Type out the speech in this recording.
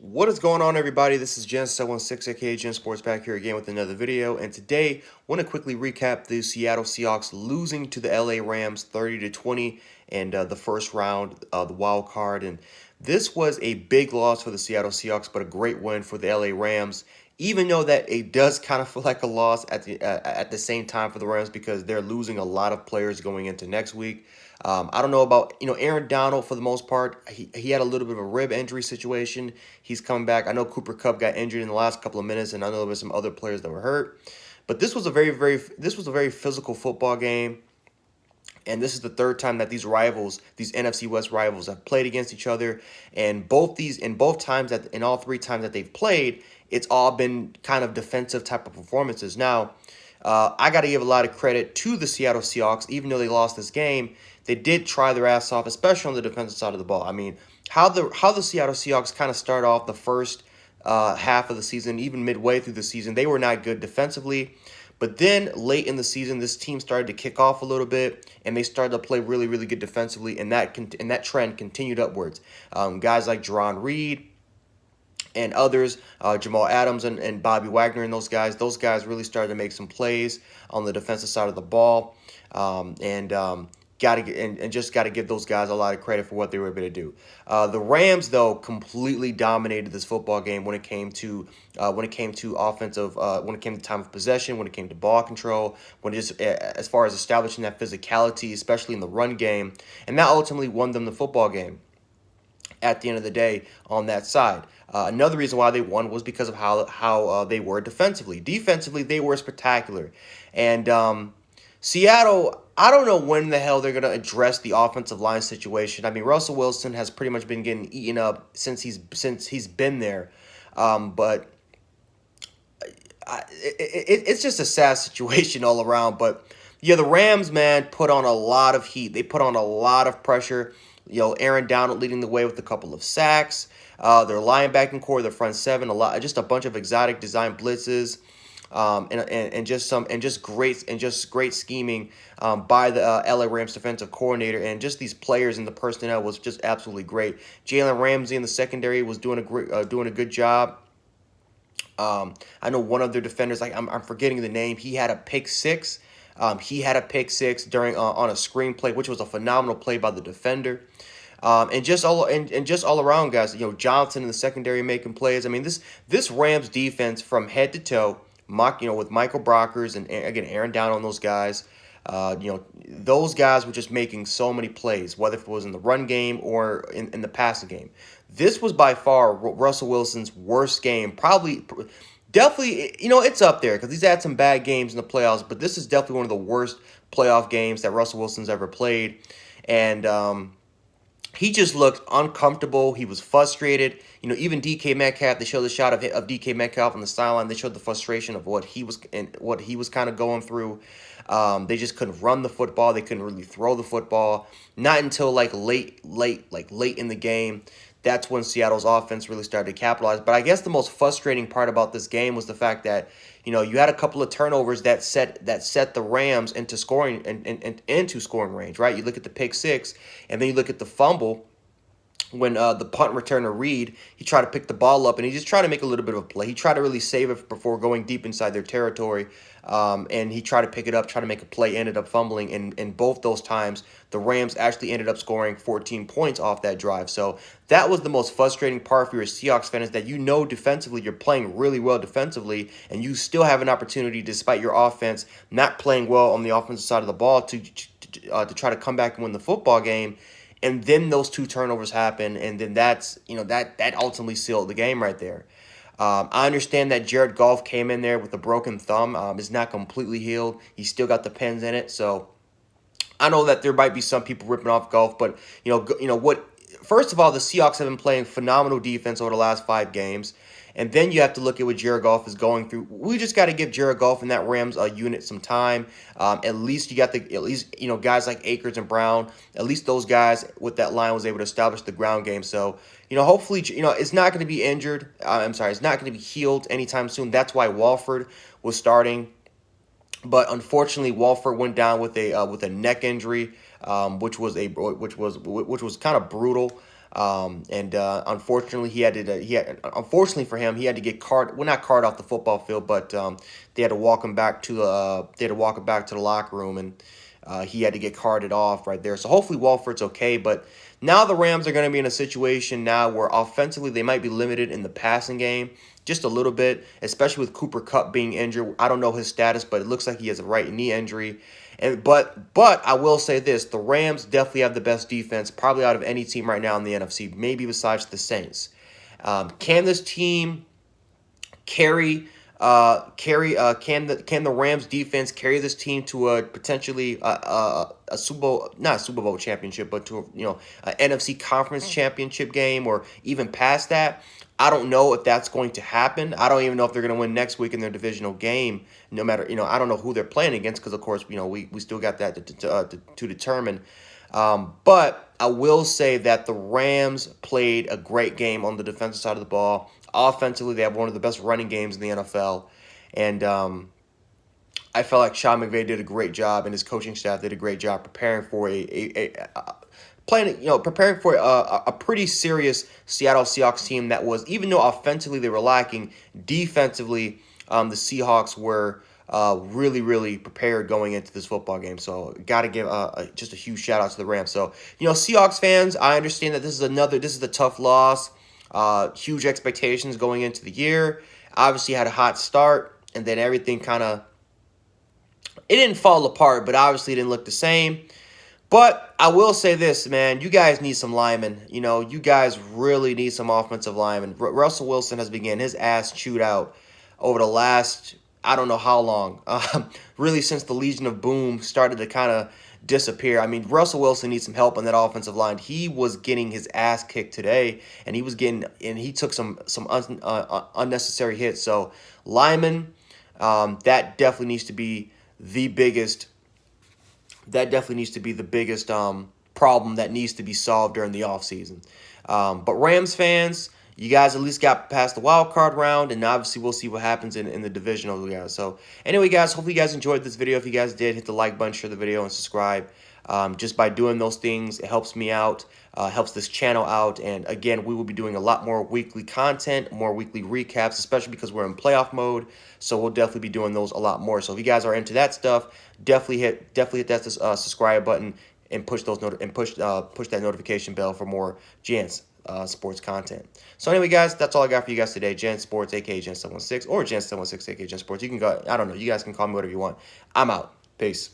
What is going on, everybody? This is Gen716, aka Gen Sports, back here again with another video. And today, I want to quickly recap the Seattle Seahawks losing to the LA Rams 30-20 and the first round of the wild card. And this was a big loss for the Seattle Seahawks, but a great win for the LA Rams. Even though that it does kind of feel like a loss at the same time for the Rams because they're losing a lot of players going into next week. I don't know about, Aaron Donald for the most part. He had a little bit of a rib injury situation. He's coming back. I know Cooper Kupp got injured in the last couple of minutes, and I know there were some other players that were hurt. But this was a very physical football game. And this is the third time that these rivals, these NFC West rivals, have played against each other. And in all three times that they've played, it's all been kind of defensive type of performances. Now, I got to give a lot of credit to the Seattle Seahawks. Even though they lost this game, they did try their ass off, especially on the defensive side of the ball. I mean, how the Seattle Seahawks kind of start off the first half of the season, even midway through the season, they were not good defensively. But then late in the season, this team started to kick off a little bit, and they started to play really, really good defensively, and that trend continued upwards. Guys like Jerron Reed and others, Jamal Adams and Bobby Wagner and those guys really started to make some plays on the defensive side of the ball, just got to give those guys a lot of credit for what they were able to do. The Rams, though, completely dominated this football game when it came to offensive, when it came to time of possession, when it came to ball control, as far as establishing that physicality, especially in the run game, and that ultimately won them the football game at the end of the day on that side. Another reason why they won was because of how they were defensively. Defensively, they were spectacular. And Seattle, I don't know when the hell they're going to address the offensive line situation. I mean, Russell Wilson has pretty much been getting eaten up since he's been there. But it's just a sad situation all around. But yeah, the Rams, man, put on a lot of heat. They put on a lot of pressure. Aaron Donald leading the way with a couple of sacks. Their linebacking core, their front seven, just a bunch of exotic design blitzes, and just great scheming by the LA Rams defensive coordinator, and just these players and the personnel was just absolutely great. Jalen Ramsey in the secondary was doing a good job. I know one of their defenders, like I'm forgetting the name. He had a pick six. During on a screen play, which was a phenomenal play by the defender. And just all around, guys. Johnson in the secondary making plays. I mean, this Rams defense from head to toe, with Michael Brockers and again Aaron Down on those guys. Those guys were just making so many plays, whether it was in the run game or in the passing game. This was by far Russell Wilson's worst game, probably. Definitely, it's up there because he's had some bad games in the playoffs, but this is definitely one of the worst playoff games that Russell Wilson's ever played. And he just looked uncomfortable. He was frustrated. Even DK Metcalf, they showed the shot of DK Metcalf on the sideline. They showed the frustration of what he was kind of going through. They just couldn't run the football. They couldn't really throw the football. Not until late in the game. That's when Seattle's offense really started to capitalize. But I guess the most frustrating part about this game was the fact that you had a couple of turnovers that set the Rams into scoring into scoring range, right? You look at the pick six, and then you look at the fumble when the punt returner Reed, he tried to pick the ball up, and he just tried to make a little bit of a play. He tried to really save it before going deep inside their territory, and he tried to pick it up, try to make a play, ended up fumbling, and in both those times, the Rams actually ended up scoring 14 points off that drive. So that was the most frustrating part for your Seahawks fan, is that defensively you're playing really well defensively, and you still have an opportunity, despite your offense not playing well on the offensive side of the ball, to try to come back and win the football game. And then those two turnovers happen, and then that ultimately sealed the game right there. I understand that Jared Goff came in there with a broken thumb. It's not completely healed. He's still got the pins in it. So I know that there might be some people ripping off Goff, but what? First of all, the Seahawks have been playing phenomenal defense over the last 5 games. And then you have to look at what Jared Goff is going through. We just got to give Jared Goff and that Rams unit some time. At least guys like Akers and Brown. At least those guys with that line was able to establish the ground game. So hopefully it's not going to be injured. It's not going to be healed anytime soon. That's why Walford was starting. But unfortunately, Walford went down with a neck injury, which was kind of brutal. Unfortunately, unfortunately for him, he had to get not carted off the football field, but they had to walk him back to the locker room, and he had to get carted off right there. So hopefully Walford's okay. But now the Rams are going to be in a situation now where offensively they might be limited in the passing game just a little bit, especially with Cooper Kupp being injured. I don't know his status, but it looks like he has a right knee injury. But I will say this: the Rams definitely have the best defense, probably out of any team right now in the NFC, maybe besides the Saints. Can this team can the Rams defense carry this team to a potentially a Super Bowl, not a Super Bowl championship, but to a NFC conference championship game or even past that? I don't know if that's going to happen. I don't even know if they're going to win next week in their divisional game. No matter, I don't know who they're playing against because, of course, we still got that to determine. But I will say that the Rams played a great game on the defensive side of the ball. Offensively, they have one of the best running games in the NFL. And I felt like Sean McVay did a great job, and his coaching staff did a great job preparing for preparing for a pretty serious Seattle Seahawks team that was, even though offensively they were lacking, defensively the Seahawks were really, really prepared going into this football game. So got to give just a huge shout out to the Rams. So, Seahawks fans, I understand that this is a tough loss. Huge expectations going into the year. Obviously had a hot start, and then everything it didn't fall apart, but obviously it didn't look the same. But I will say this, man, you guys need some linemen. You guys really need some offensive linemen. Russell Wilson has been getting his ass chewed out over the last, I don't know how long, really since the Legion of Boom started to kind of disappear. I mean, Russell Wilson needs some help on that offensive line. He was getting his ass kicked today, and he took some unnecessary hits. So linemen, that definitely needs to be the biggest. That definitely needs to be the biggest problem that needs to be solved during the offseason. But Rams fans, you guys at least got past the wild card round, and obviously we'll see what happens in the divisional, guys. So anyway, guys, hopefully you guys enjoyed this video. If you guys did, hit the like button, share the video, and subscribe. Just by doing those things, it helps me out, helps this channel out. And again, we will be doing a lot more weekly content, more weekly recaps, especially because we're in playoff mode. So we'll definitely be doing those a lot more. So if you guys are into that stuff, definitely hit that subscribe button and push that notification bell for more Jans sports content. So anyway, guys, that's all I got for you guys today. Jan Sports, aka Jan 716, or Jan 716, aka Jan Sports. You can go. I don't know. You guys can call me whatever you want. I'm out. Peace.